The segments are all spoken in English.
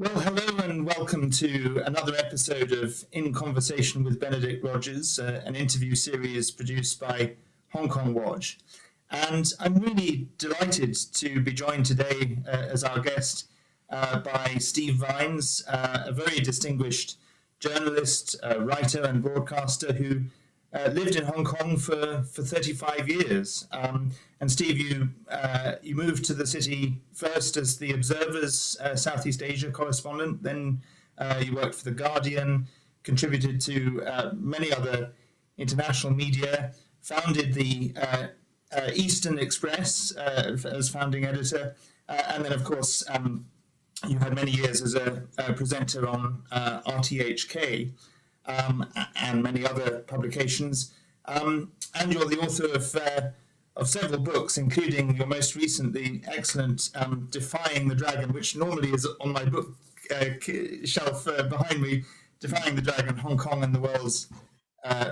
Well, hello and welcome to another episode of In Conversation with Benedict Rogers, an interview series produced by Hong Kong Watch. And I'm really delighted to be joined today as our guest by Steve Vines, a very distinguished journalist, writer and broadcaster who lived in Hong Kong for 35 years. And Steve, you moved to the city first as the Observer's Southeast Asia correspondent, then you worked for The Guardian, contributed to many other international media, founded the Eastern Express as founding editor, and then, of course, you had many years as a presenter on RTHK. And many other publications. And you're the author of several books, including your most recent, the excellent Defying the Dragon, which normally is on my book shelf behind me, Defying the Dragon, Hong Kong and the World's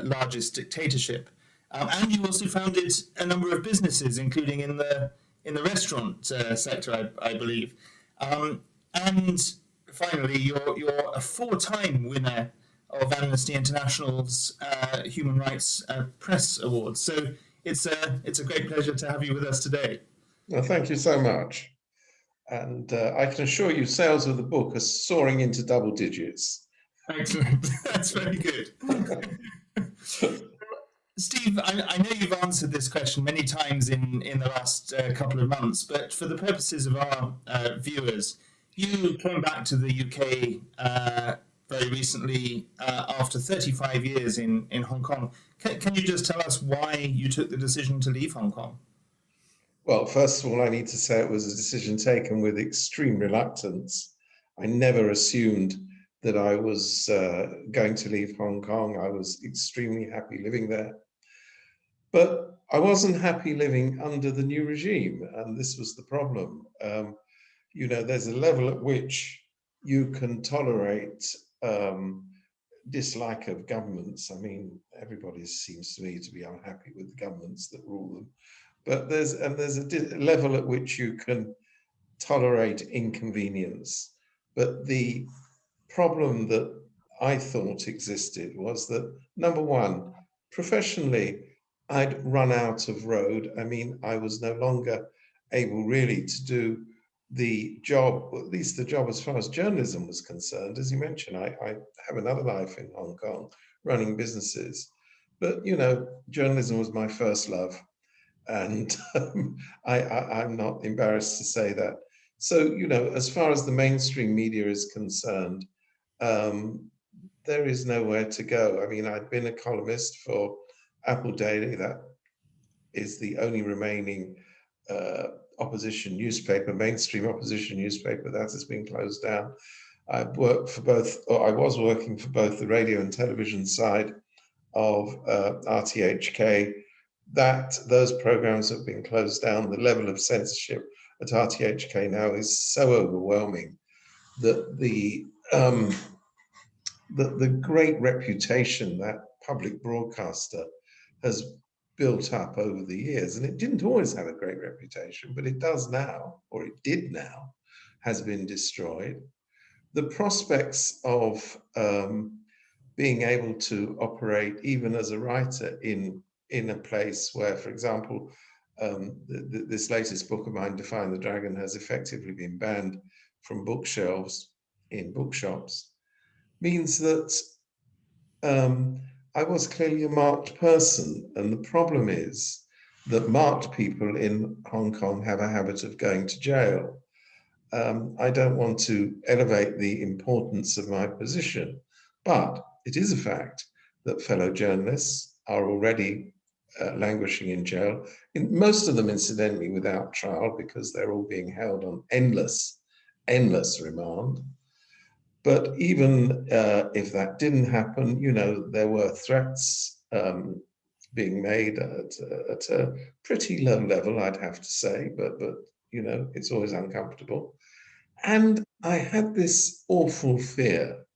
Largest Dictatorship. And you also founded a number of businesses, including in the restaurant sector, I believe. And finally, you're a four-time winner of Amnesty International's Human Rights Press Awards. So it's a great pleasure to have you with us today. Well, thank you so much. And I can assure you sales of the book are soaring into double digits. Excellent. That's very good. Steve, I know you've answered this question many times in the last couple of months, but for the purposes of our viewers, you came back to the UK very recently after 35 years in Hong Kong. Can you just tell us why you took the decision to leave Hong Kong? Well, first of all, I need to say it was a decision taken with extreme reluctance. I never assumed that I was going to leave Hong Kong. I was extremely happy living there. But I wasn't happy living under the new regime, and this was the problem. There's a level at which you can tolerate dislike of governments. I mean, everybody seems to me to be unhappy with the governments that rule them. But there's a level at which you can tolerate inconvenience. But the problem that I thought existed was that, number one, professionally, I'd run out of road. I mean, I was no longer able really to do the job, or at least the job as far as journalism was concerned. As you mentioned, I have another life in Hong Kong, running businesses. But, journalism was my first love. And I'm not embarrassed to say that. So, as far as the mainstream media is concerned, there is nowhere to go. I mean, I'd been a columnist for Apple Daily. That is the only remaining opposition newspaper, mainstream opposition newspaper, that has been closed down. I was working for both the radio and television side of RTHK. Those programs have been closed down. The level of censorship at RTHK now is so overwhelming that the great reputation that public broadcaster has built up over the years, and it didn't always have a great reputation, but it does now, or it did now, has been destroyed. The prospects of being able to operate even as a writer in a place where, for example, this latest book of mine, Defying the Dragon, has effectively been banned from bookshelves in bookshops, means that I was clearly a marked person. And the problem is that marked people in Hong Kong have a habit of going to jail. I don't want to elevate the importance of my position, but it is a fact that fellow journalists are already languishing in jail, most of them incidentally without trial, because they're all being held on endless remand. But even if that didn't happen, there were threats being made at a pretty low level, I'd have to say, but it's always uncomfortable. And I had this awful fear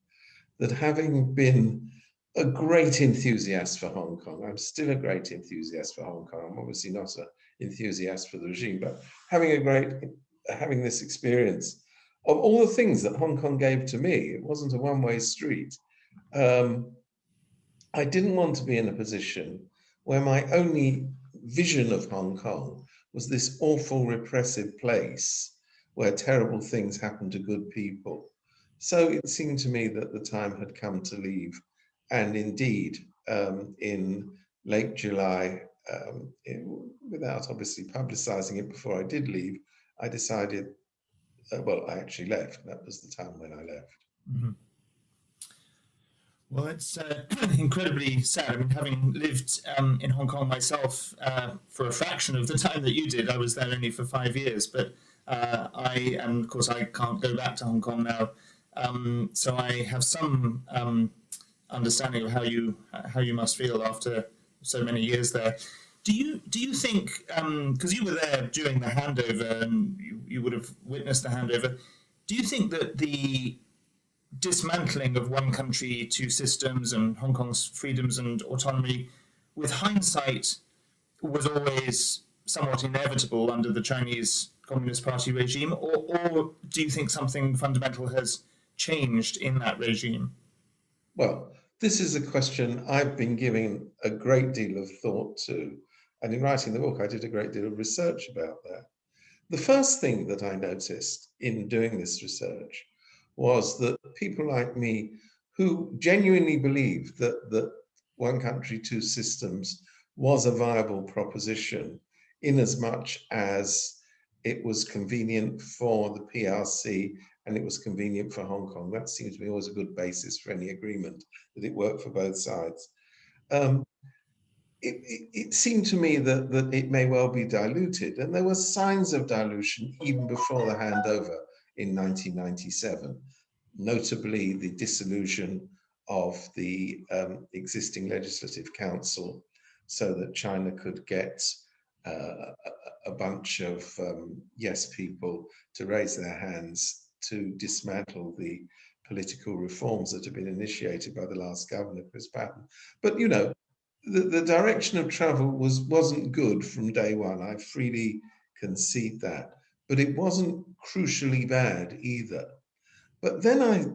that, having been a great enthusiast for Hong Kong, I'm still a great enthusiast for Hong Kong. I'm obviously not an enthusiast for the regime, but having this experience, of all the things that Hong Kong gave to me, it wasn't a one-way street. I didn't want to be in a position where my only vision of Hong Kong was this awful repressive place where terrible things happen to good people. So it seemed to me that the time had come to leave. And indeed, in late July, without obviously publicizing it before I did leave, I decided, well, I actually left. That was the time when I left. Mm-hmm. Well, it's incredibly sad. I mean, having lived in Hong Kong myself for a fraction of the time that you did, I was there only for 5 years. But and of course, I can't go back to Hong Kong now. So I have some understanding of how you must feel after so many years there. Do you think, because you were there during the handover and you would have witnessed the handover, do you think that the dismantling of one country, two systems and Hong Kong's freedoms and autonomy, with hindsight, was always somewhat inevitable under the Chinese Communist Party regime, or do you think something fundamental has changed in that regime? Well, this is a question I've been giving a great deal of thought to, and in writing the book I did a great deal of research about that. The first thing that I noticed in doing this research was that people like me who genuinely believed that one country, two systems was a viable proposition in as much as it was convenient for the PRC and it was convenient for Hong Kong. That seems to me always a good basis for any agreement, that it worked for both sides. It seemed to me that it may well be diluted, and there were signs of dilution even before the handover in 1997, notably the dissolution of the existing Legislative Council so that China could get a bunch of yes people to raise their hands to dismantle the political reforms that had been initiated by the last governor, Chris Patten. But, you know, the direction of travel wasn't good from day one. I freely concede that. But it wasn't crucially bad either. But then I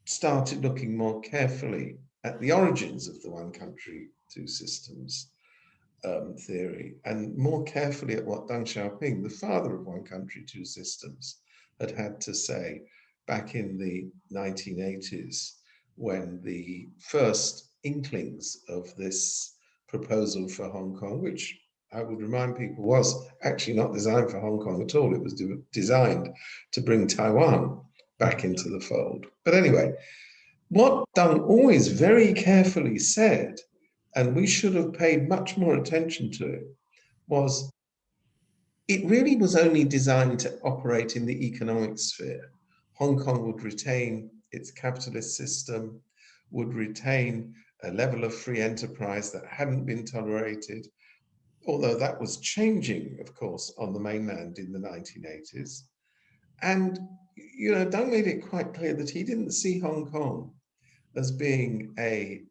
started looking more carefully at the origins of the one country, two systems theory, and more carefully at what Deng Xiaoping, the father of one country, two systems, had to say back in the 1980s, when the first inklings of this proposal for Hong Kong, which I would remind people was actually not designed for Hong Kong at all. It was designed to bring Taiwan back into the fold. But anyway, what Deng always very carefully said, and we should have paid much more attention to it, was it really was only designed to operate in the economic sphere. Hong Kong would retain its capitalist system, would retain a level of free enterprise that hadn't been tolerated, although that was changing, of course, on the mainland in the 1980s. And, you know, Deng made it quite clear that he didn't see Hong Kong as being a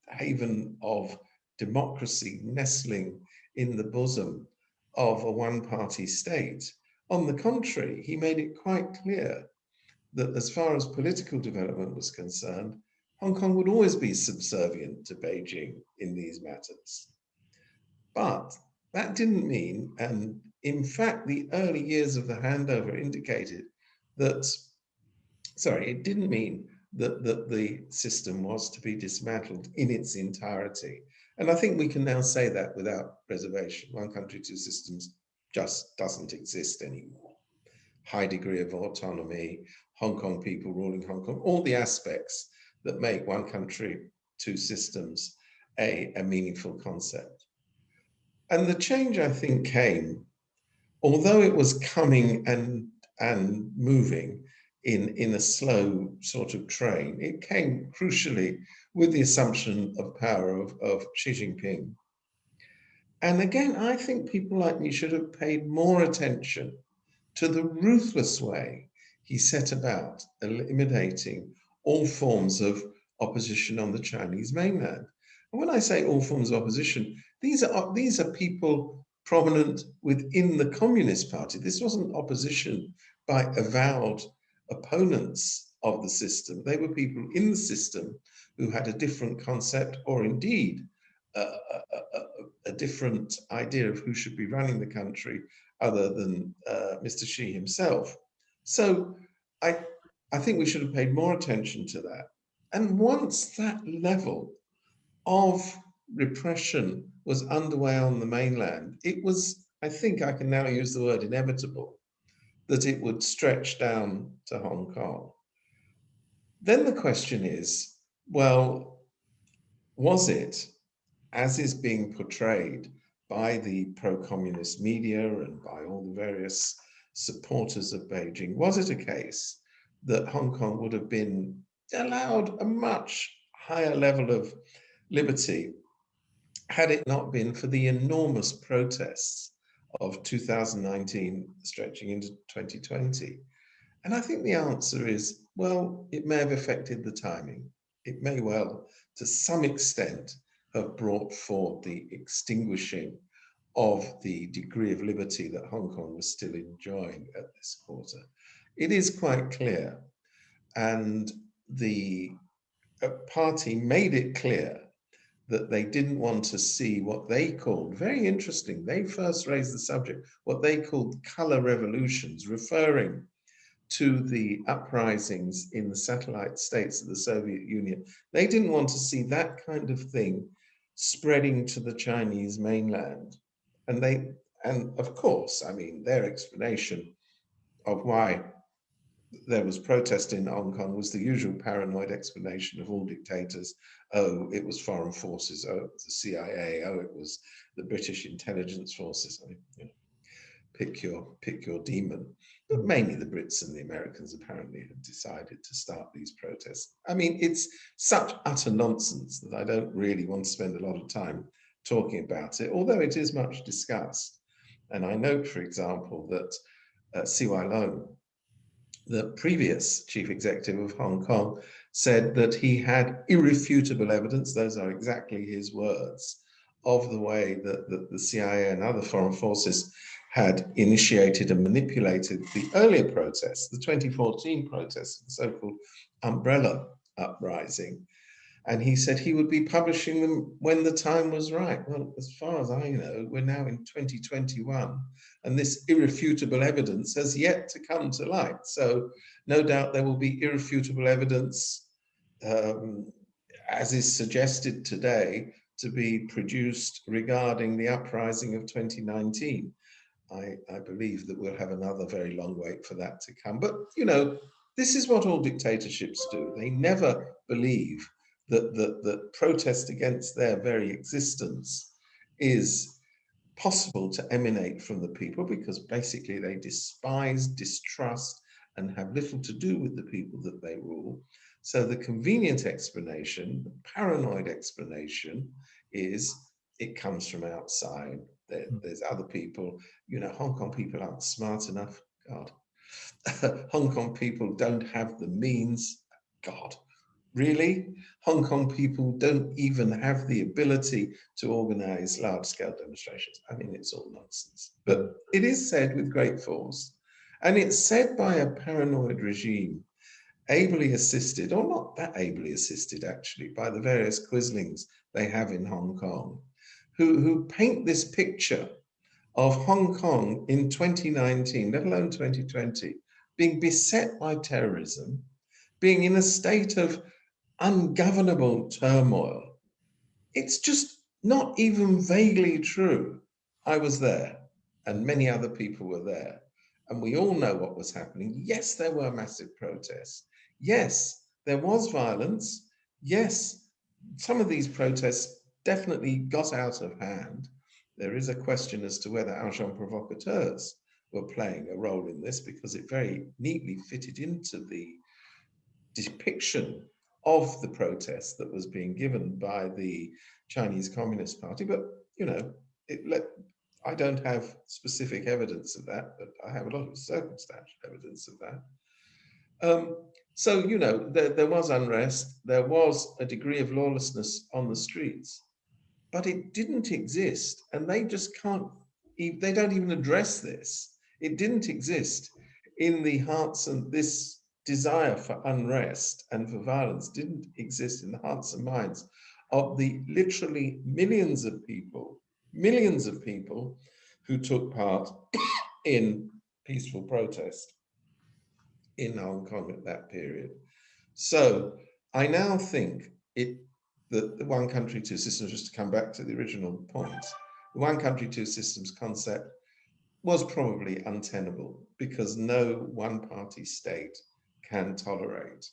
haven of democracy nestling in the bosom of a one-party state. On the contrary, he made it quite clear that as far as political development was concerned, Hong Kong would always be subservient to Beijing in these matters. But that didn't mean, and in fact, the early years of the handover indicated that, sorry, it didn't mean that the system was to be dismantled in its entirety. And I think we can now say that without reservation. One country, two systems just doesn't exist anymore. High degree of autonomy, Hong Kong people ruling Hong Kong, all the aspects that make one country, two systems a meaningful concept. And the change, I think, came, although it was coming and moving in a slow sort of train, it came crucially with the assumption of power of Xi Jinping. And again, I think people like me should have paid more attention to the ruthless way he set about eliminating all forms of opposition on the Chinese mainland. And when I say all forms of opposition, these are people prominent within the Communist Party. This wasn't opposition by avowed opponents of the system. They were people in the system who had a different concept, or indeed a different idea of who should be running the country other than Mr. Xi himself. So I think we should have paid more attention to that. And once that level of repression was underway on the mainland, it was, I think I can now use the word inevitable, that it would stretch down to Hong Kong. Then the question is, well, was it, as is being portrayed by the pro-communist media and by all the various supporters of Beijing, was it a case that Hong Kong would have been allowed a much higher level of liberty had it not been for the enormous protests of 2019 stretching into 2020? And I think the answer is, well, it may have affected the timing. It may well, to some extent, have brought forth the extinguishing of the degree of liberty that Hong Kong was still enjoying at this quarter. It is quite clear, and the party made it clear that they didn't want to see what they called, very interesting, they first raised the subject, what they called colour revolutions, referring to the uprisings in the satellite states of the Soviet Union. They didn't want to see that kind of thing spreading to the Chinese mainland. And of course, I mean, their explanation of why there was protest in Hong Kong was the usual paranoid explanation of all dictators. Oh, it was foreign forces. Oh, it was the CIA. Oh, it was the British intelligence forces. I mean, you know, pick your demon. But mainly the Brits and the Americans apparently have decided to start these protests. I mean, it's such utter nonsense that I don't really want to spend a lot of time talking about it, although it is much discussed. And I note, for example, that CY Leung, the previous chief executive of Hong Kong, said that he had irrefutable evidence, those are exactly his words, of the way that the CIA and other foreign forces had initiated and manipulated the earlier protests, the 2014 protests, the so-called umbrella uprising. And he said he would be publishing them when the time was right. Well, as far as I know, we're now in 2021, and this irrefutable evidence has yet to come to light. So no doubt there will be irrefutable evidence, as is suggested today, to be produced regarding the uprising of 2019. I believe that we'll have another very long wait for that to come. But, you know, this is what all dictatorships do. They never believe that protest against their very existence is possible to emanate from the people, because basically they despise, distrust, and have little to do with the people that they rule. So the convenient explanation, the paranoid explanation, is it comes from outside. There's other people, you know, Hong Kong people aren't smart enough, God. Hong Kong people don't have the means, God. Really? Hong Kong people don't even have the ability to organize large-scale demonstrations. I mean, it's all nonsense. But it is said with great force. And it's said by a paranoid regime, ably assisted, or not that ably assisted actually, by the various quislings they have in Hong Kong, who paint this picture of Hong Kong in 2019, let alone 2020, being beset by terrorism, being in a state of ungovernable turmoil. It's just not even vaguely true. I was there, and many other people were there, and we all know what was happening. Yes, there were massive protests. Yes, there was violence. Yes, some of these protests definitely got out of hand. There is a question as to whether agents provocateurs were playing a role in this, because it very neatly fitted into the depiction of the protest that was being given by the Chinese Communist Party. But, you know, I don't have specific evidence of that, but I have a lot of circumstantial evidence of that. So, you know, there was unrest, there was a degree of lawlessness on the streets, but it didn't exist, and they just can't, they don't even address this. It didn't exist in the hearts and this desire for unrest and for violence didn't exist in the hearts and minds of the literally millions of people who took part in peaceful protest in Hong Kong at that period. So I now think that the one country, two systems, just to come back to the original point, the one country, two systems concept was probably untenable because no one party state can tolerate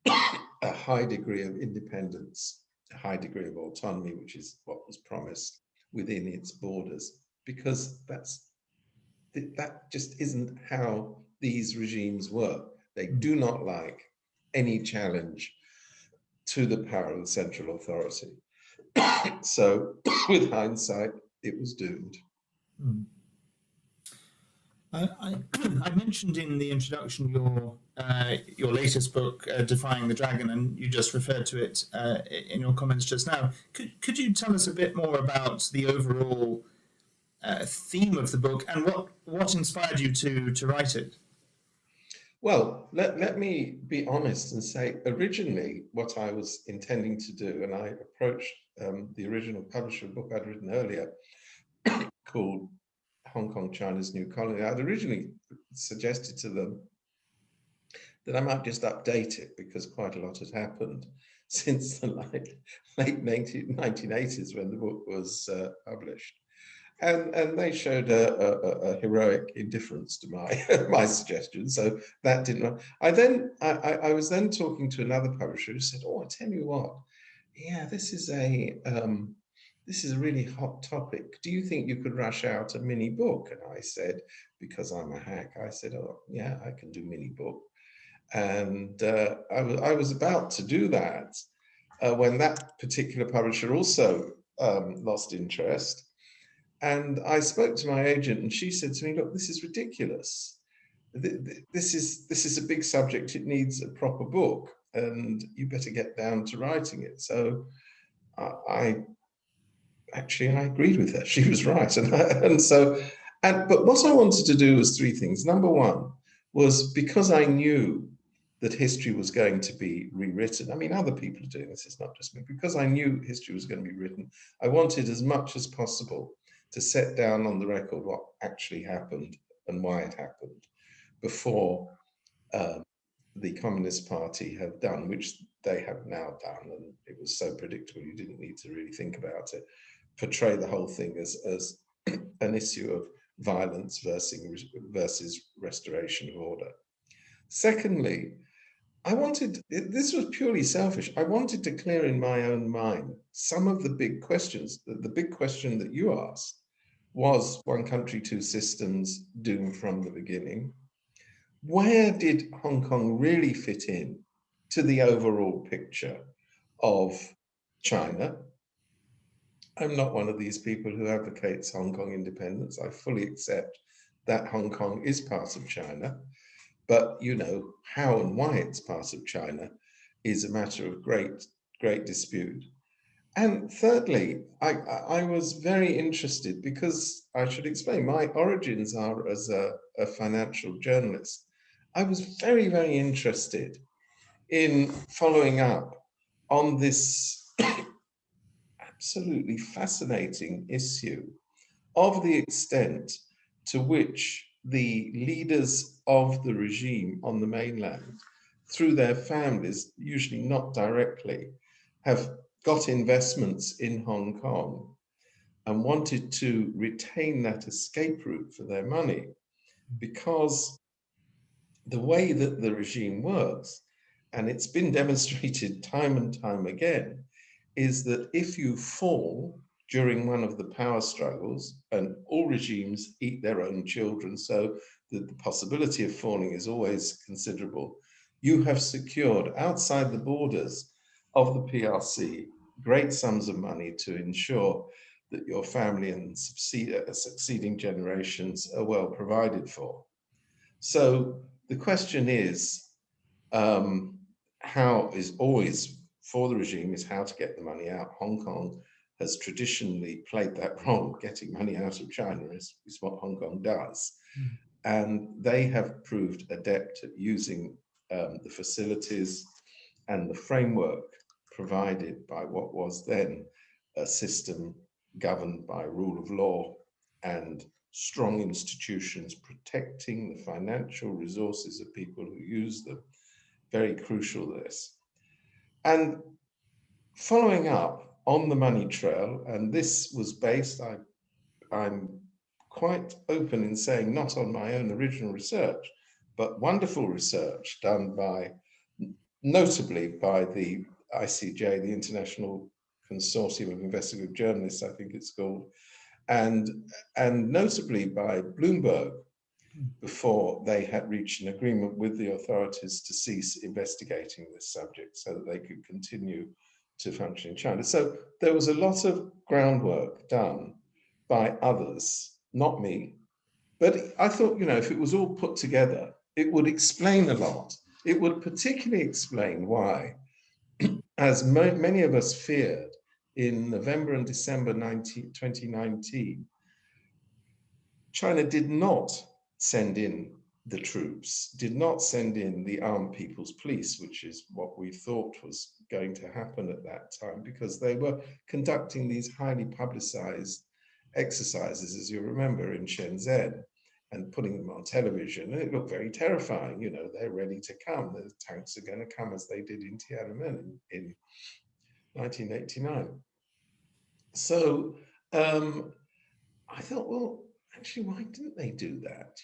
a high degree of independence, a high degree of autonomy, which is what was promised within its borders, because that just isn't how these regimes work. They do not like any challenge to the power of the central authority. So with hindsight, it was doomed. I mentioned in the introduction your latest book, Defying the Dragon, and you just referred to it in your comments just now. Could you tell us a bit more about the overall theme of the book and what inspired you to write it? Well, let me be honest and say, originally, what I was intending to do, and I approached the original publisher of a book I'd written earlier called Hong Kong, China's New Colony. I'd originally suggested to them that I might just update it because quite a lot had happened since the late 1980s when the book was published. And they showed a heroic indifference to my suggestion, so that didn't. I was then talking to another publisher who said, "Oh, I tell you what, yeah, this is a really hot topic. Do you think you could rush out a mini book?" And I said, because I'm a hack, I said, "Oh, yeah, I can do mini book." And I was about to do that when that particular publisher also lost interest. And I spoke to my agent, and she said to me, "Look, this is ridiculous. This is a big subject. It needs a proper book, and you better get down to writing it." So I agreed with her. She was right, but what I wanted to do was three things. Number one was, because I knew that history was going to be rewritten. I mean, other people are doing this. It's not just me. Because I knew history was going to be written, I wanted as much as possible to set down on the record what actually happened and why it happened before the Communist Party have done, which they have now done, and it was so predictable you didn't need to really think about it, portray the whole thing as an issue of violence versus restoration of order. Secondly, this was purely selfish, I wanted to clear in my own mind some of the big questions. The big question that you asked was, one country, two systems doomed from the beginning? Where did Hong Kong really fit in to the overall picture of China? I'm not one of these people who advocates Hong Kong independence. I fully accept that Hong Kong is part of China. But, you know, how and why it's part of China is a matter of great dispute. And thirdly, I was very interested, because I should explain, my origins are as a financial journalist. I was very, very interested in following up on this absolutely fascinating issue of the extent to which the leaders of the regime on the mainland, through their families, usually not directly, have got investments in Hong Kong and wanted to retain that escape route for their money, because the way that the regime works, and it's been demonstrated time and time again, is that if you fall during one of the power struggles, and all regimes eat their own children, so the possibility of falling is always considerable, you have secured outside the borders of the PRC great sums of money to ensure that your family and succeeding generations are well provided for. So the question is, how is always for the regime is how to get the money out. Hong Kong has traditionally played that role. Getting money out of China is what Hong Kong does. And they have proved adept at using the facilities and the framework provided by what was then a system governed by rule of law and strong institutions protecting the financial resources of people who use them. Very crucial, this. And following up on the money trail, and this was based, I'm quite open in saying, not on my own original research, but wonderful research done by, notably by the ICJ, the International Consortium of Investigative Journalists, I think it's called, and notably by Bloomberg, before they had reached an agreement with the authorities to cease investigating this subject so that they could continue to function in China. So there was a lot of groundwork done by others, not me, but I thought, if it was all put together, it would explain a lot. It would particularly explain why, as many of us feared in November and December 2019, China did not send in the troops, did not send in the armed people's police, which is what we thought was going to happen at that time, because they were conducting these highly publicized exercises, as you remember, in Shenzhen, and putting them on television. And it looked very terrifying. They're ready to come. The tanks are going to come, as they did in Tiananmen in 1989. So I thought, well, actually, why didn't they do that?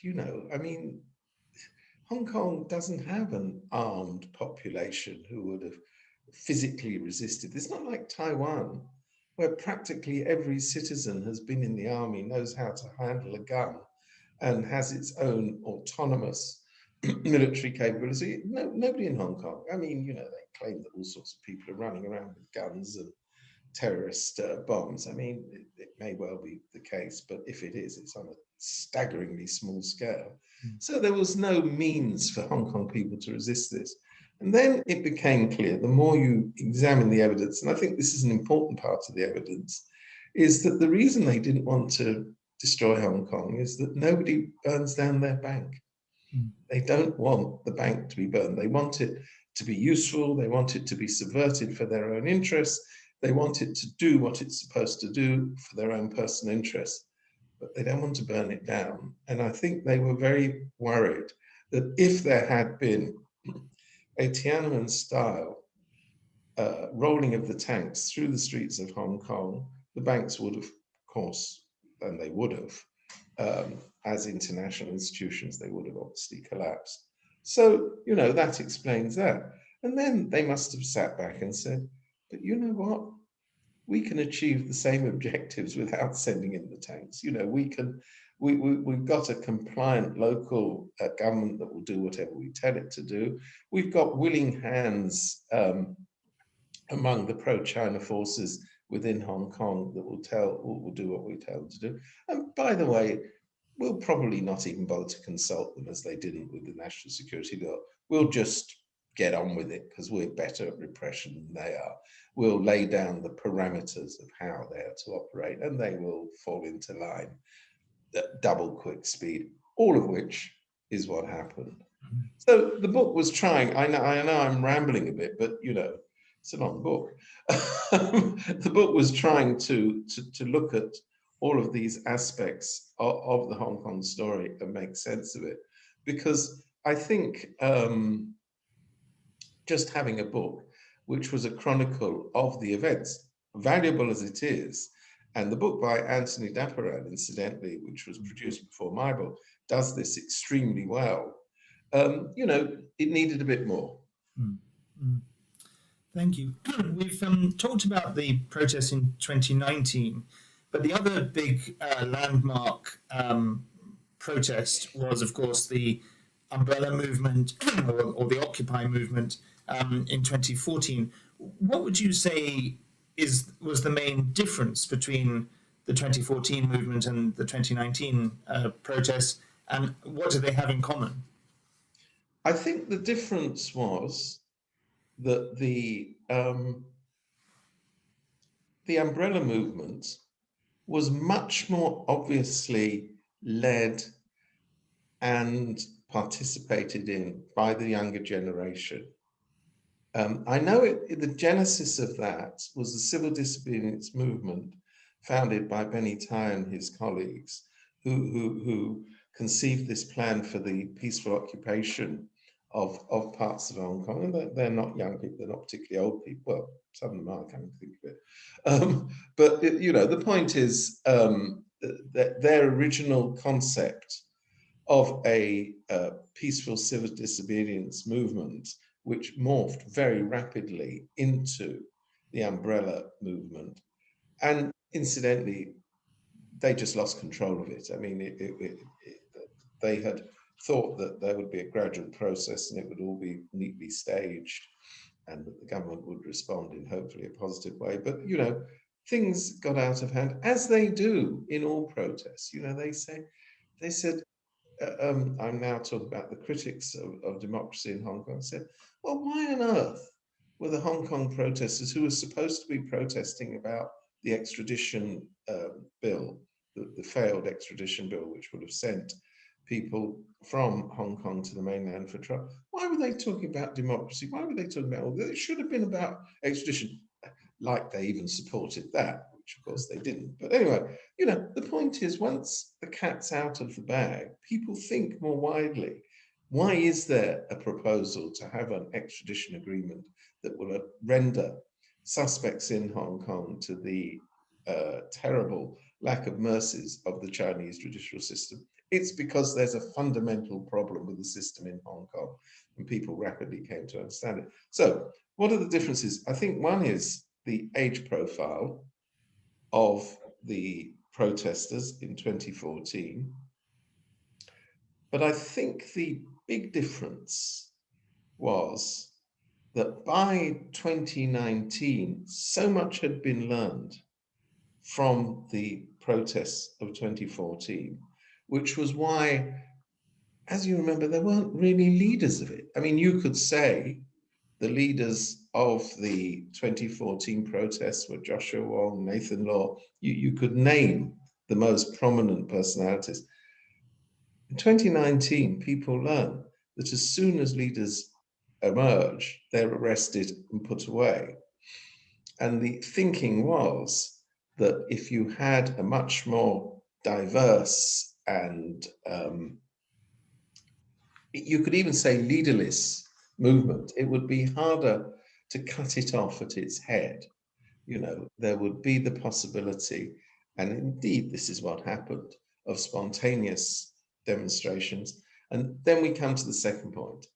Hong Kong doesn't have an armed population who would have physically resisted. It's not like Taiwan, where practically every citizen has been in the army, knows how to handle a gun, and has its own autonomous military capability. No, nobody in Hong Kong. They claim that all sorts of people are running around with guns and terrorist bombs. It may well be the case, but if it is, it's on a staggeringly small scale. So there was no means for Hong Kong people to resist this. And then it became clear, the more you examine the evidence, and I think this is an important part of the evidence, is that the reason they didn't want to destroy Hong Kong is that nobody burns down their bank. They don't want the bank to be burned. They want it to be useful. They want it to be subverted for their own interests. They want it to do what it's supposed to do for their own personal interests, but they don't want to burn it down. And I think they were very worried that if there had been a Tiananmen-style rolling of the tanks through the streets of Hong Kong, the banks would have, of course, and they would have, as international institutions, they would have obviously collapsed. So, that explains that. And then they must have sat back and said, but you know what? We can achieve the same objectives without sending in the tanks. We've got a compliant local government that will do whatever we tell it to do. We've got willing hands among the pro-China forces within Hong Kong that will do what we tell them to do. And by the way, we'll probably not even bother to consult them, as they didn't with the National Security Law. We'll just get on with it because we're better at repression than they are. We'll lay down the parameters of how they are to operate, and they will fall into line at double quick speed, all of which is what happened. So the book was trying, I know I'm rambling a bit, but it's a long book. The book was trying to look at all of these aspects of the Hong Kong story and make sense of it. Because I think just having a book which was a chronicle of the events, valuable as it is, and the book by Anthony Daparan, incidentally, which was produced before my book, does this extremely well. It needed a bit more. Thank you. We've talked about the protests in 2019, but the other big landmark protest was, of course, the umbrella movement or the Occupy movement in 2014. What would you say was the main difference between the 2014 movement and the 2019 protests, and what do they have in common? I think the difference was that the umbrella movement was much more obviously led and participated in by the younger generation. I know the genesis of that was the civil disobedience movement founded by Benny Tai and his colleagues, who conceived this plan for the peaceful occupation of parts of Hong Kong. And they're not young people, they're not particularly old people. Well, some of them are, I can't think of it. But the point is that their original concept of a peaceful civil disobedience movement, which morphed very rapidly into the umbrella movement. And incidentally, they just lost control of it. I mean, they had thought that there would be a gradual process and it would all be neatly staged and that the government would respond in hopefully a positive way. But, things got out of hand, as they do in all protests. They said, I'm now talking about the critics of democracy in Hong Kong, said, well, why on earth were the Hong Kong protesters, who were supposed to be protesting about the extradition bill, the failed extradition bill, which would have sent people from Hong Kong to the mainland for trial, why were they talking about democracy? Why were they talking about, it should have been about extradition, like they even supported that, which of course they didn't. But anyway, the point is, once the cat's out of the bag, people think more widely. Why is there a proposal to have an extradition agreement that will render suspects in Hong Kong to the terrible lack of mercies of the Chinese judicial system? It's because there's a fundamental problem with the system in Hong Kong, and people rapidly came to understand it. So what are the differences? I think one is the age profile of the protesters in 2014. But I think the big difference was that by 2019, so much had been learned from the protests of 2014, which was why, as you remember, there weren't really leaders of it. I mean, you could say the leaders of the 2014 protests were Joshua Wong, Nathan Law. You could name the most prominent personalities. In 2019, people learned that as soon as leaders emerge, they're arrested and put away. And the thinking was that if you had a much more diverse and you could even say leaderless movement, it would be harder to cut it off at its head. There would be the possibility, and indeed this is what happened, of spontaneous demonstrations. And then we come to the second point.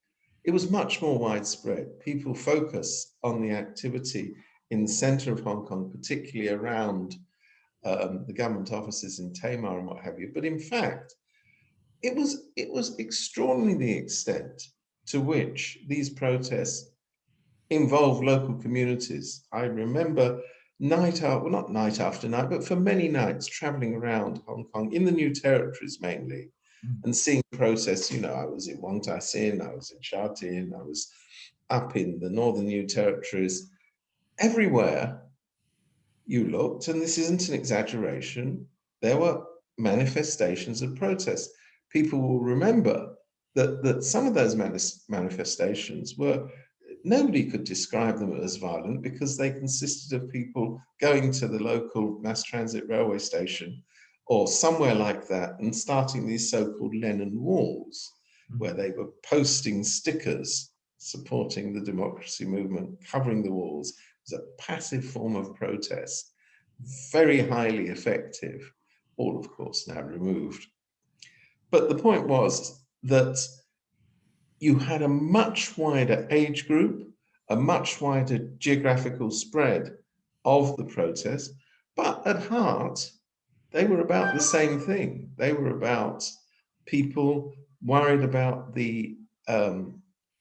It was much more widespread. People focus on the activity in the center of Hong Kong, particularly around the government offices in Tamar and what have you. But in fact, it was extraordinary the extent to which these protests involve local communities. I remember not night after night, but for many nights traveling around Hong Kong in the New Territories mainly, and seeing protests. I was in Wong Tai Sin, I was in Sha Tin, I was up in the Northern New Territories. Everywhere you looked, and this isn't an exaggeration, there were manifestations of protest. People will remember that some of those manifestations were, nobody could describe them as violent because they consisted of people going to the local mass transit railway station or somewhere like that and starting these so-called Lennon walls, where they were posting stickers supporting the democracy movement, covering the walls. It was a passive form of protest, very highly effective, all of course now removed. But the point was that you had a much wider age group, a much wider geographical spread of the protests, but at heart, they were about the same thing. They were about people worried about the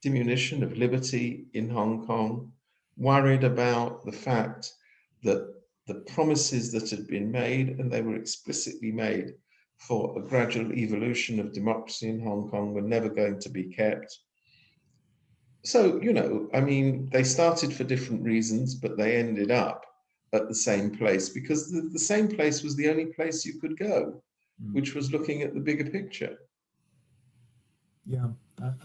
diminution of liberty in Hong Kong, worried about the fact that the promises that had been made, and they were explicitly made, for a gradual evolution of democracy in Hong Kong were never going to be kept. So, they started for different reasons, but they ended up at the same place because the same place was the only place you could go, which was looking at the bigger picture. Yeah,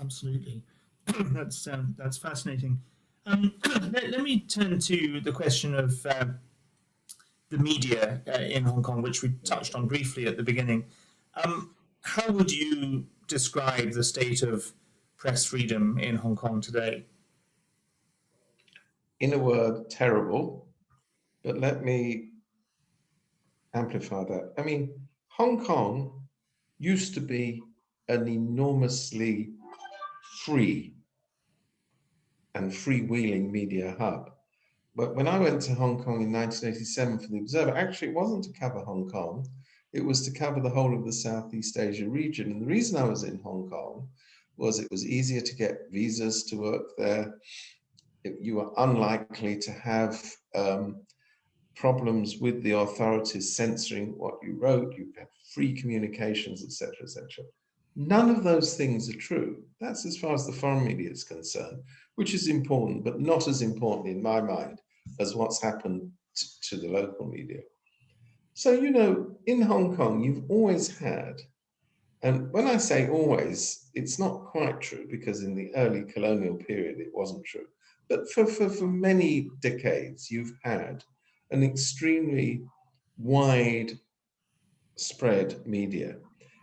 absolutely. That's fascinating. Let me turn to the question of the media in Hong Kong, which we touched on briefly at the beginning. How would you describe the state of press freedom in Hong Kong today? In a word, terrible. But let me amplify that. I mean, Hong Kong used to be an enormously free and freewheeling media hub. But when I went to Hong Kong in 1987 for the Observer, actually it wasn't to cover Hong Kong, it was to cover the whole of the Southeast Asia region. And the reason I was in Hong Kong was it was easier to get visas to work there. You were unlikely to have problems with the authorities censoring what you wrote. You had free communications, etc., etc. None of those things are true. That's as far as the foreign media is concerned, which is important, but not as important in my mind as what's happened to the local media. So, you know, in Hong Kong, you've always had, and when I say always, it's not quite true because in the early colonial period, it wasn't true. But for many decades, you've had an extremely wide spread media.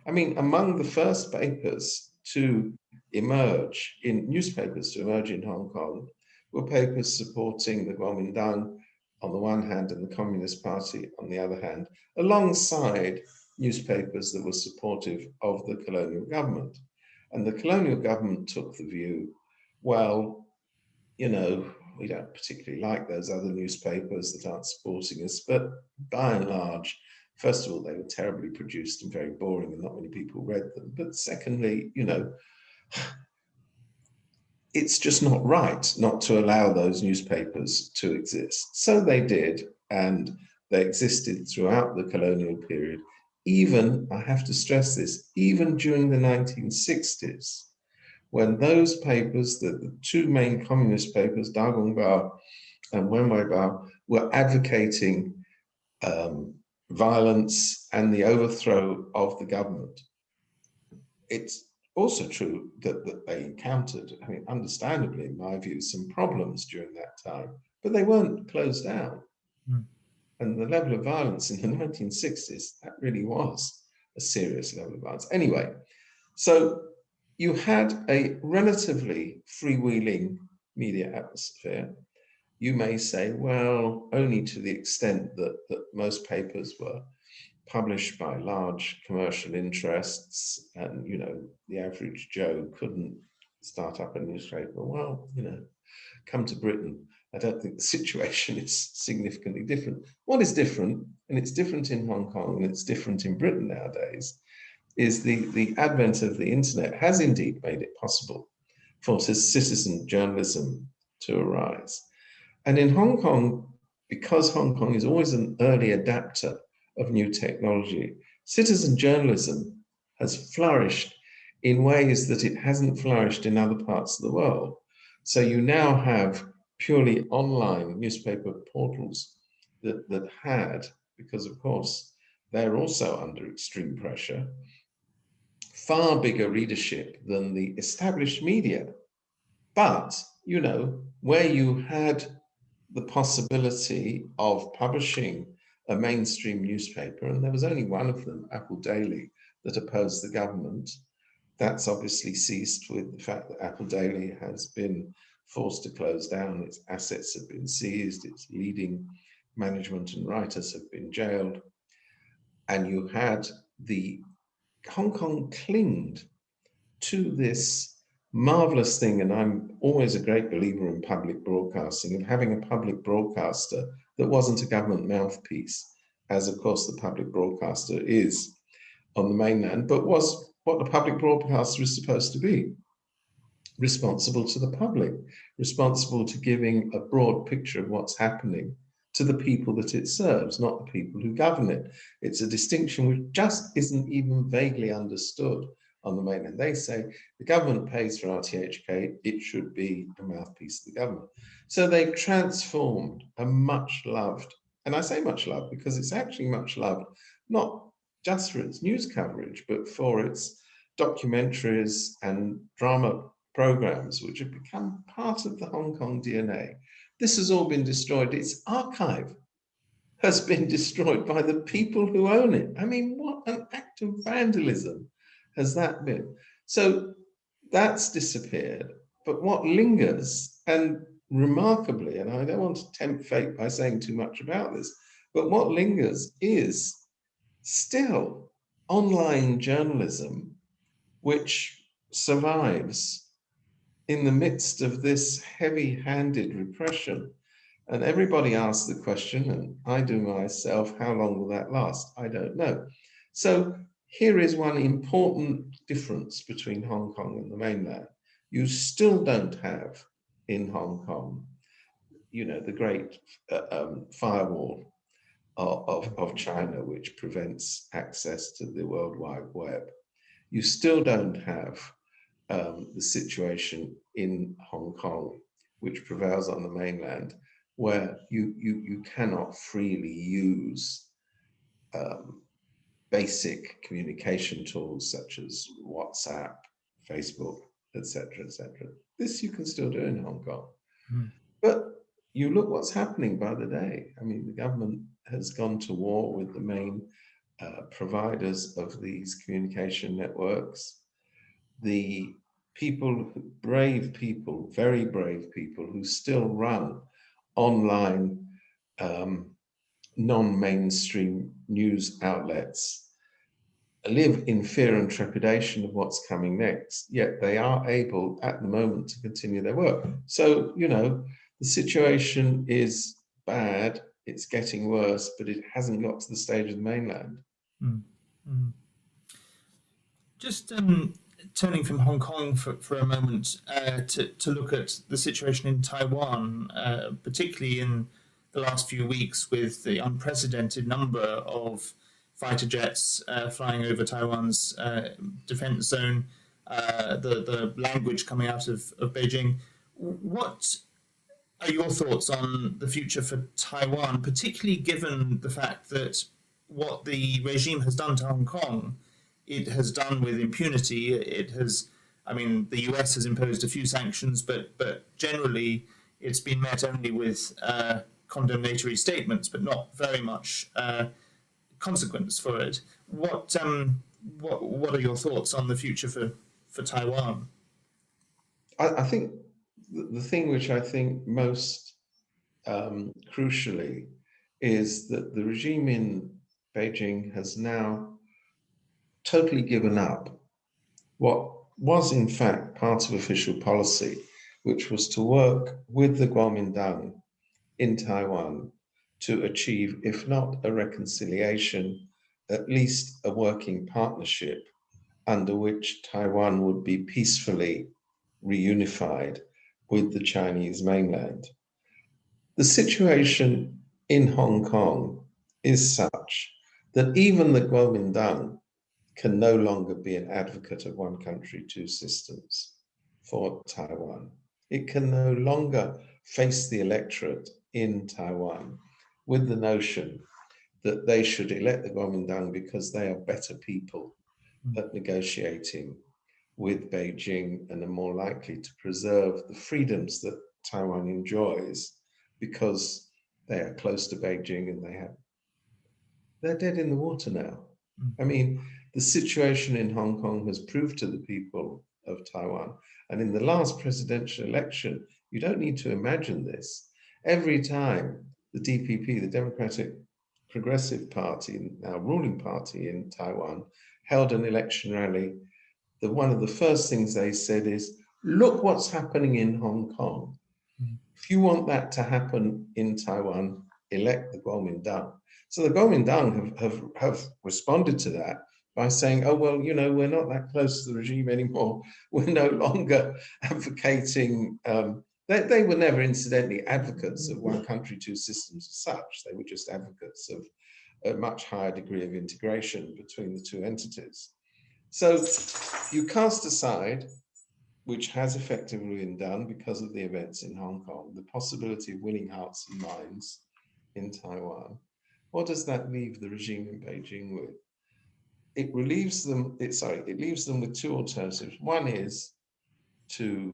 I mean, among the first papers to emerge in newspapers to emerge in Hong Kong were papers supporting the Kuomintang on the one hand and the Communist Party on the other hand, alongside newspapers that were supportive of the colonial government. And the colonial government took the view, well, you know, we don't particularly like those other newspapers that aren't supporting us, but by and large, first of all, they were terribly produced and very boring and not many people read them. But secondly, you know, it's just not right not to allow those newspapers to exist. So they did, and they existed throughout the colonial period, even, I have to stress this, even during the 1960s, when those papers, the two main communist papers, Da Gong Bao and Wen Wei Bao, were advocating violence and the overthrow of the government. It's also true that they encountered, I mean, understandably, in my view, some problems during that time, but they weren't closed down. Mm. And the level of violence in the 1960s, that really was a serious level of violence. Anyway, so you had a relatively freewheeling media atmosphere. You may say, well, only to the extent that most papers were published by large commercial interests, and you know, the average Joe couldn't start up a newspaper. Well, you know, come to Britain. I don't think the situation is significantly different. What is different, and it's different in Hong Kong and it's different in Britain nowadays, is the advent of the internet has indeed made it possible for citizen journalism to arise. And in Hong Kong, because Hong Kong is always an early adapter of new technology, citizen journalism has flourished in ways that it hasn't flourished in other parts of the world. So you now have purely online newspaper portals that had, because of course they're also under extreme pressure, far bigger readership than the established media. But, you know, where you had the possibility of publishing a mainstream newspaper, and there was only one of them, Apple Daily, that opposed the government. That's obviously ceased with the fact that Apple Daily has been forced to close down, its assets have been seized, its leading management and writers have been jailed. And you had the Hong Kong clinged to this marvelous thing, and I'm always a great believer in public broadcasting, of having a public broadcaster that wasn't a government mouthpiece, as of course the public broadcaster is on the mainland, but was what the public broadcaster is supposed to be: responsible to the public, responsible to giving a broad picture of what's happening to the people that it serves, not the people who govern it. It's a distinction which just isn't even vaguely understood on the mainland. They say the government pays for RTHK, it should be a mouthpiece of the government. So they transformed a much loved, and I say much loved because it's actually much loved, not just for its news coverage, but for its documentaries and drama programs which have become part of the Hong Kong DNA. This has all been destroyed. Its archive has been destroyed by the people who own it. I mean, what an act of vandalism has that been? So that's disappeared. But what lingers, and remarkably, and I don't want to tempt fate by saying too much about this, but what lingers is still online journalism, which survives in the midst of this heavy-handed repression. And everybody asks the question, and I do myself, how long will that last? I don't know. So here is one important difference between Hong Kong and the mainland. You still don't have in Hong Kong, you know, the great firewall of China, which prevents access to the World Wide Web. You still don't have the situation in Hong Kong, which prevails on the mainland, where you cannot freely use basic communication tools such as WhatsApp, Facebook, etc., etc. This you can still do in Hong Kong. Mm. But you look what's happening by the day. I mean, the government has gone to war with the main providers of these communication networks. The people, brave people, very brave people who still run online non-mainstream news outlets live in fear and trepidation of what's coming next, yet they are able at the moment to continue their work. So, you know, the situation is bad, it's getting worse, but it hasn't got to the stage of the mainland. Mm. Mm. Just turning from Hong Kong for a moment to look at the situation in Taiwan, particularly in the last few weeks with the unprecedented number of fighter jets flying over Taiwan's defense zone, the language coming out of Beijing. What are your thoughts on the future for Taiwan, particularly given the fact that what the regime has done to Hong Kong, it has done with impunity? It has, I mean, the US has imposed a few sanctions, but generally it's been met only with condemnatory statements, but not very much consequence for it. What are your thoughts on the future for Taiwan? I think the thing which I think most crucially is that the regime in Beijing has now totally given up what was in fact part of official policy, which was to work with the Kuomintang in Taiwan to achieve, if not a reconciliation, at least a working partnership under which Taiwan would be peacefully reunified with the Chinese mainland. The situation in Hong Kong is such that even the Kuomintang can no longer be an advocate of one country, two systems for Taiwan. It can no longer face the electorate in Taiwan with the notion that they should elect the Kuomintang because they are better people at negotiating with Beijing and are more likely to preserve the freedoms that Taiwan enjoys because they are close to Beijing and they're dead in the water now. I mean, the situation in Hong Kong has proved to the people of Taiwan, and in the last presidential election, you don't need to imagine this. Every time the DPP, the Democratic Progressive Party, now ruling party in Taiwan, held an election rally, one of the first things they said is, look what's happening in Hong Kong. If you want that to happen in Taiwan, elect the Kuomintang. So the Kuomintang have responded to that by saying, oh, well, you know, we're not that close to the regime anymore. We're no longer advocating, they were never incidentally advocates of one country, two systems as such. They were just advocates of a much higher degree of integration between the two entities. So you cast aside, which has effectively been done because of the events in Hong Kong, the possibility of winning hearts and minds in Taiwan. What does that leave the regime in Beijing with? it leaves them with two alternatives. One is to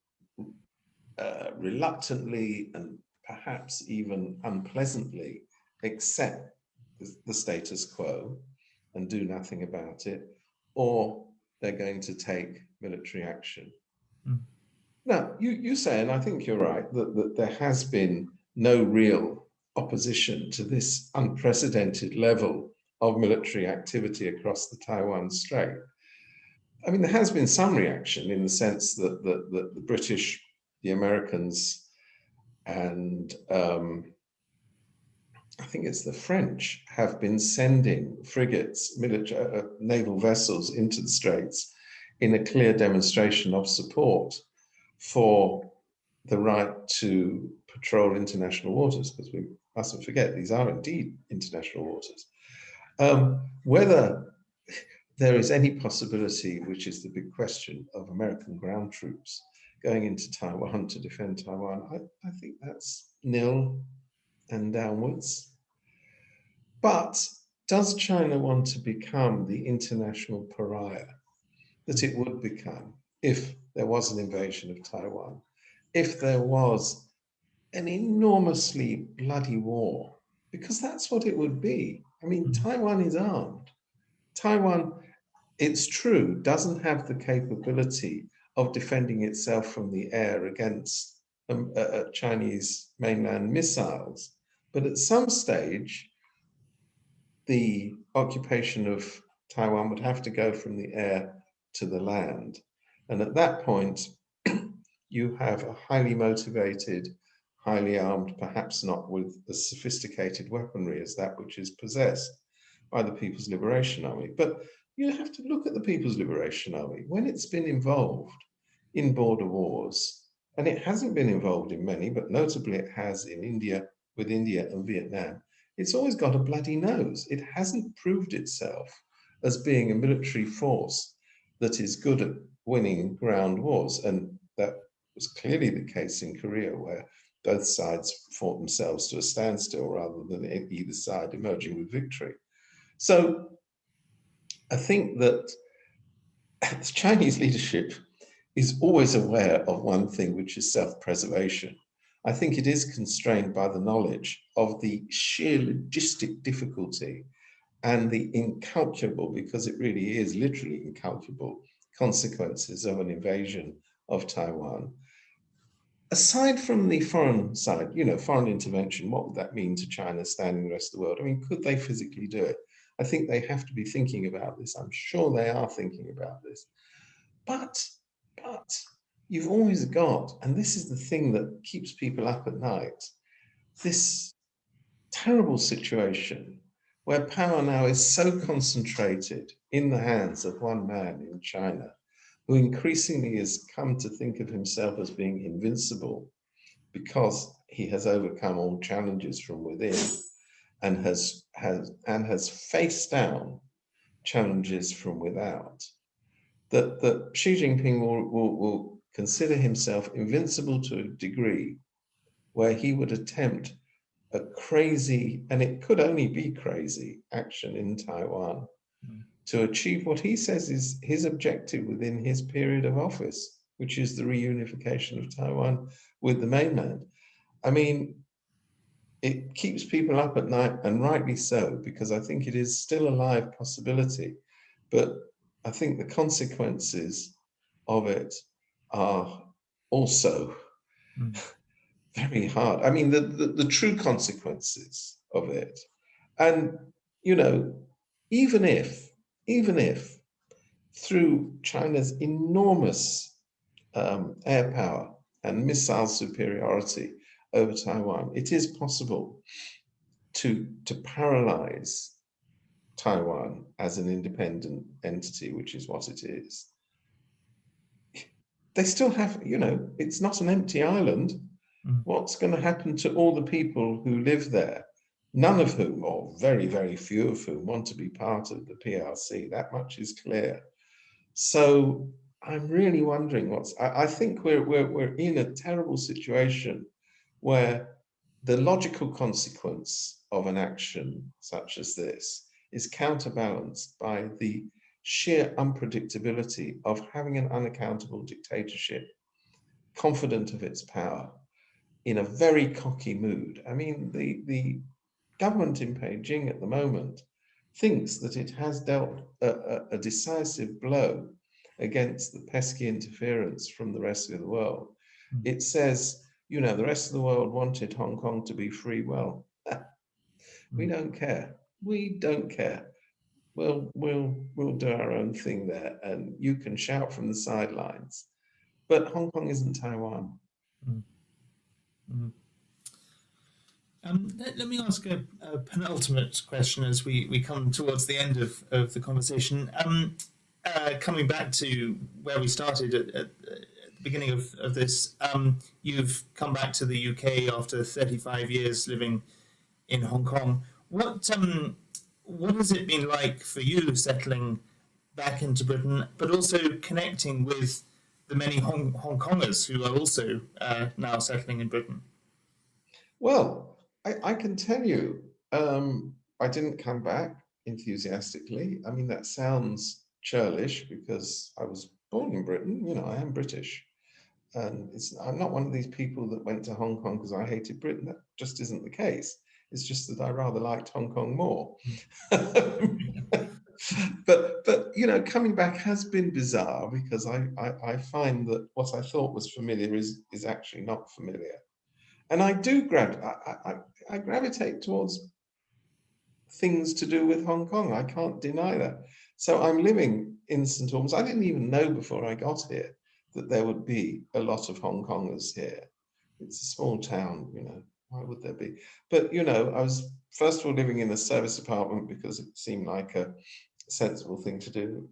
reluctantly and perhaps even unpleasantly accept the status quo and do nothing about it, or they're going to take military action. Mm. Now, you say, and I think you're right, that there has been no real opposition to this unprecedented level of military activity across the Taiwan Strait. I mean, there has been some reaction in the sense that the British, the Americans, and I think it's the French have been sending frigates, military, naval vessels into the Straits in a clear demonstration of support for the right to patrol international waters, because we mustn't forget these are indeed international waters. Whether there is any possibility, which is the big question, of American ground troops going into Taiwan to defend Taiwan, I think that's nil and downwards. But does China want to become the international pariah that it would become if there was an invasion of Taiwan, if there was an enormously bloody war? Because that's what it would be. I mean, Taiwan is armed. Taiwan, it's true, doesn't have the capability of defending itself from the air against Chinese mainland missiles. But at some stage, the occupation of Taiwan would have to go from the air to the land. And at that point, you have a highly motivated, highly armed, perhaps not with as sophisticated weaponry as that which is possessed by the People's Liberation Army. But you have to look at the People's Liberation Army. When it's been involved in border wars, and it hasn't been involved in many, but notably it has in India, with India and Vietnam, it's always got a bloody nose. It hasn't proved itself as being a military force that is good at winning ground wars. And that was clearly the case in Korea, where both sides fought themselves to a standstill rather than either side emerging with victory. So I think that the Chinese leadership is always aware of one thing, which is self-preservation. I think it is constrained by the knowledge of the sheer logistic difficulty and the incalculable, because it really is literally incalculable, consequences of an invasion of Taiwan. Aside from the foreign side, foreign intervention, what would that mean to China standing the rest of the world? I mean, could they physically do it? I think they have to be thinking about this. I'm sure they are thinking about this. But you've always got, and this is the thing that keeps people up at night, this terrible situation where power now is so concentrated in the hands of one man in China, who increasingly has come to think of himself as being invincible because he has overcome all challenges from within and has faced down challenges from without. That Xi Jinping will consider himself invincible to a degree where he would attempt a crazy, and it could only be crazy, action in Taiwan to achieve what he says is his objective within his period of office, which is the reunification of Taiwan with the mainland. I mean, it keeps people up at night, and rightly so, because I think it is still a live possibility. But I think the consequences of it are also very hard. I mean, the true consequences of it. And, even if through China's enormous air power and missile superiority over Taiwan, it is possible to paralyze Taiwan as an independent entity, which is what it is. They still have, it's not an empty island. What's going to happen to all the people who live there, none of whom, or very, very few of whom, want to be part of the PRC? That much is clear. So I'm really wondering I think we're in a terrible situation where the logical consequence of an action such as this is counterbalanced by the sheer unpredictability of having an unaccountable dictatorship, confident of its power, in a very cocky mood. I mean, the government in Beijing at the moment thinks that it has dealt a decisive blow against the pesky interference from the rest of the world. It says, you know, the rest of the world wanted Hong Kong to be free. Well, we don't care. We don't care. We'll do our own thing there, and you can shout from the sidelines. But Hong Kong isn't Taiwan. Let me ask a penultimate question as we come towards the end of the conversation. Coming back to where we started at the beginning of this, you've come back to the UK after 35 years living in Hong Kong. What has it been like for you settling back into Britain, but also connecting with the many Hong Kongers who are also now settling in Britain? Well, I can tell you, I didn't come back enthusiastically. I mean, that sounds churlish because I was born in Britain. You know, I am British. And I'm not one of these people that went to Hong Kong because I hated Britain. That just isn't the case. It's just that I rather liked Hong Kong more. But you know, coming back has been bizarre because I find that what I thought was familiar is actually not familiar. And I do I gravitate towards things to do with Hong Kong. I can't deny that. So I'm living in St. Albans. I didn't even know before I got here that there would be a lot of Hong Kongers here. It's a small town, you know, why would there be? But, you know, I was first of all living in a service apartment because it seemed like a sensible thing to do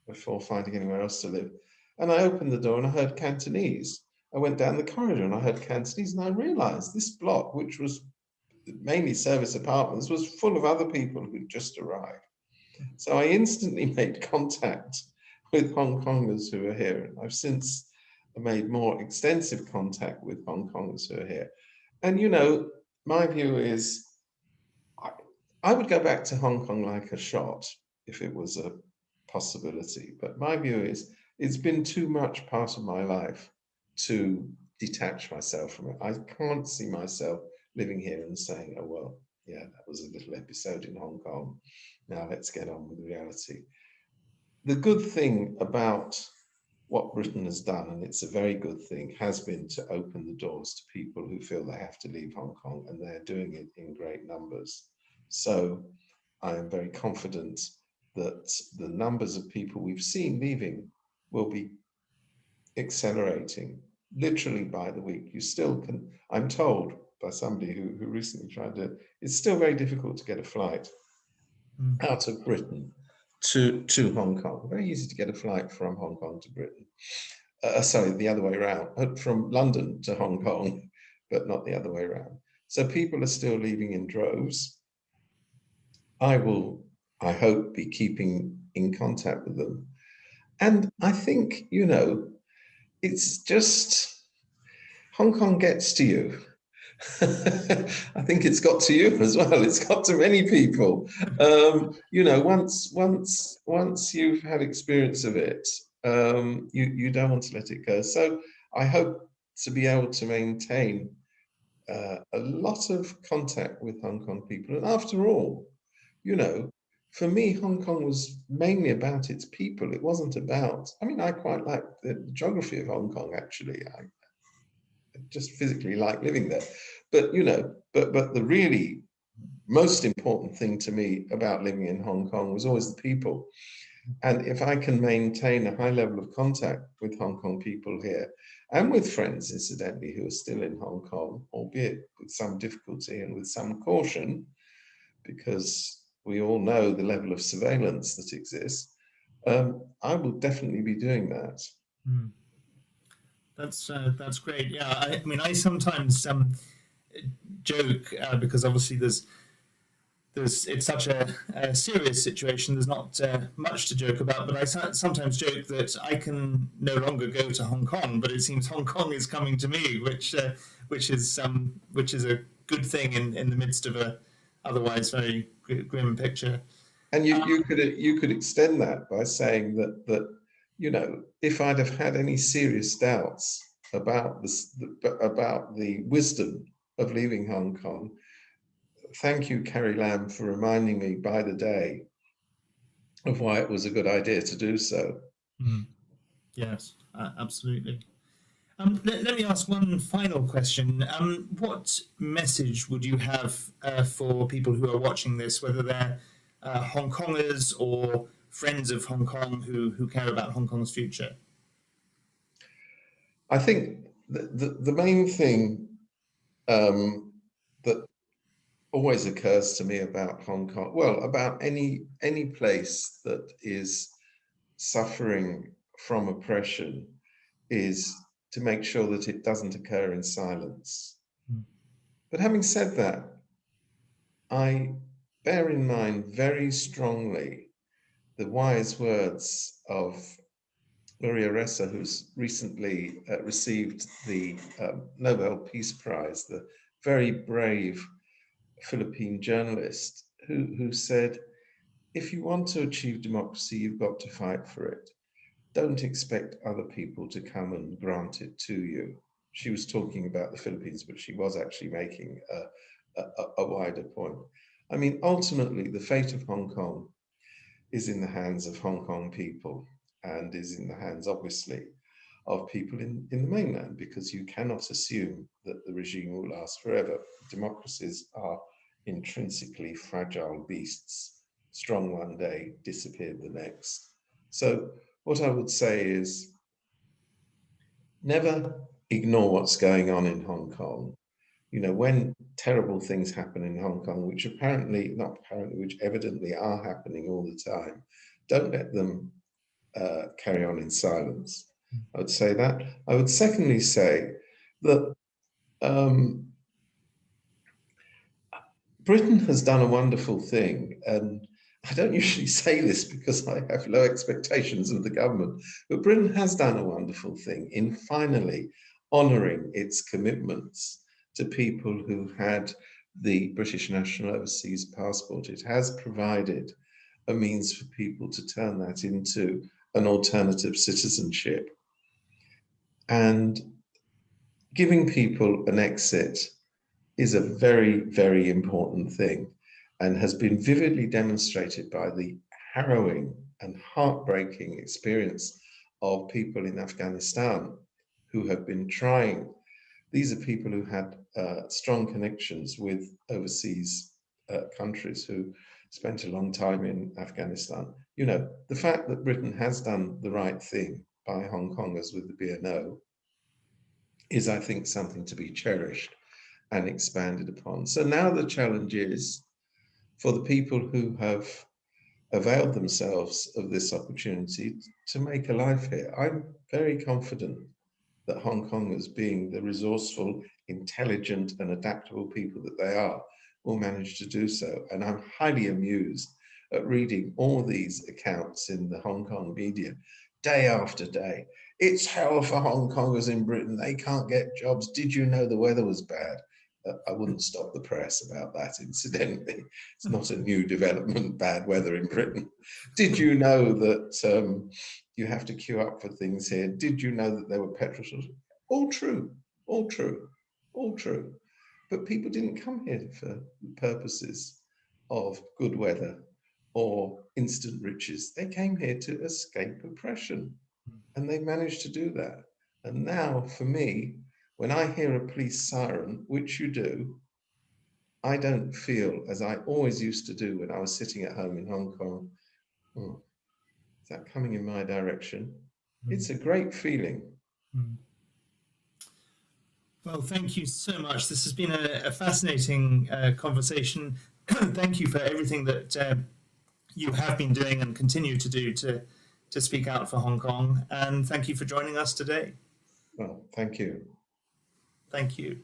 before finding anywhere else to live. And I opened the door and I heard Cantonese. I went down the corridor and I heard Cantonese, and I realized this block, which was mainly service apartments, was full of other people who'd just arrived. So I instantly made contact with Hong Kongers who are here. And I've since made more extensive contact with Hong Kongers who are here. And, you know, my view is I would go back to Hong Kong like a shot if it was a possibility. But my view is it's been too much part of my life to detach myself from it. I can't see myself living here and saying, oh, well, yeah, that was a little episode in Hong Kong. Now let's get on with reality. The good thing about what Britain has done, and it's a very good thing, has been to open the doors to people who feel they have to leave Hong Kong, and they're doing it in great numbers. So I am very confident that the numbers of people we've seen leaving will be accelerating literally by the week. You still can, I'm told by somebody who recently tried to, it's still very difficult to get a flight out of Britain to Hong Kong. Very easy to get a flight from Hong Kong to Britain. Sorry, the other way around, from London to Hong Kong, but not the other way around. So people are still leaving in droves. I will, I hope, be keeping in contact with them. And I think, you know, it's just, Hong Kong gets to you. I think it's got to you as well. It's got to many people. You know, once you've had experience of it, you don't want to let it go. So I hope to be able to maintain a lot of contact with Hong Kong people. And after all, you know, for me, Hong Kong was mainly about its people. It wasn't about, I mean, I quite like the geography of Hong Kong, actually. I just physically like living there. But, you know, but the really most important thing to me about living in Hong Kong was always the people. And if I can maintain a high level of contact with Hong Kong people here, and with friends, incidentally, who are still in Hong Kong, albeit with some difficulty and with some caution, because we all know the level of surveillance that exists, I will definitely be doing that. That's great. Yeah, I mean, I sometimes joke because obviously there's it's such a serious situation. There's not much to joke about, but I sometimes joke that I can no longer go to Hong Kong, but it seems Hong Kong is coming to me, which is a good thing in the midst of a otherwise very grim picture. And you could extend that by saying that if I'd have had any serious doubts about the wisdom of leaving Hong Kong, thank you, Carrie Lam, for reminding me by the day of why it was a good idea to do so. Yes, absolutely. Let me ask one final question. What message would you have for people who are watching this, whether they're Hong Kongers or friends of Hong Kong who care about Hong Kong's future? I think the main thing that always occurs to me about Hong Kong, well, about any place that is suffering from oppression, is to make sure that it doesn't occur in silence. But having said that, I bear in mind very strongly the wise words of Maria Ressa, who's recently received the Nobel Peace Prize, the very brave Philippine journalist who said, if you want to achieve democracy, you've got to fight for it. Don't expect other people to come and grant it to you. She was talking about the Philippines, but she was actually making a wider point. I mean, ultimately, the fate of Hong Kong is in the hands of Hong Kong people, and is in the hands, obviously, of people in the mainland, because you cannot assume that the regime will last forever. Democracies are intrinsically fragile beasts, strong one day, disappeared the next. So what I would say is, never ignore what's going on in Hong Kong. When terrible things happen in Hong Kong, which which evidently are happening all the time, don't let them carry on in silence. I would say that. I would secondly say that Britain has done a wonderful thing, and I don't usually say this because I have low expectations of the government, but Britain has done a wonderful thing in finally honouring its commitments to people who had the British National Overseas Passport. It has provided a means for people to turn that into an alternative citizenship. And giving people an exit is a very, very important thing, and has been vividly demonstrated by the harrowing and heartbreaking experience of people in Afghanistan who have been trying. These are people who had strong connections with overseas countries, who spent a long time in Afghanistan. The fact that Britain has done the right thing by Hong Kongers with the BNO is, I think, something to be cherished and expanded upon. So now the challenge is for the people who have availed themselves of this opportunity to make a life here. I'm very confident that Hong Kongers, being the resourceful, intelligent, and adaptable people that they are, will manage to do so. And I'm highly amused at reading all these accounts in the Hong Kong media, day after day. It's hell for Hong Kongers in Britain. They can't get jobs. Did you know the weather was bad? I wouldn't stop the press about that, incidentally. It's not a new development, bad weather in Britain. Did you know that you have to queue up for things here? Did you know that there were petrol shortages? All true, all true, all true. But people didn't come here for purposes of good weather or instant riches. They came here to escape oppression, and they managed to do that. And now, for me, when I hear a police siren, which you do, I don't feel, as I always used to do when I was sitting at home in Hong Kong, oh, is that coming in my direction? It's a great feeling. Well, thank you so much. This has been a fascinating conversation. Thank you for everything that you have been doing and continue to do to speak out for Hong Kong. And thank you for joining us today. Well, thank you. Thank you.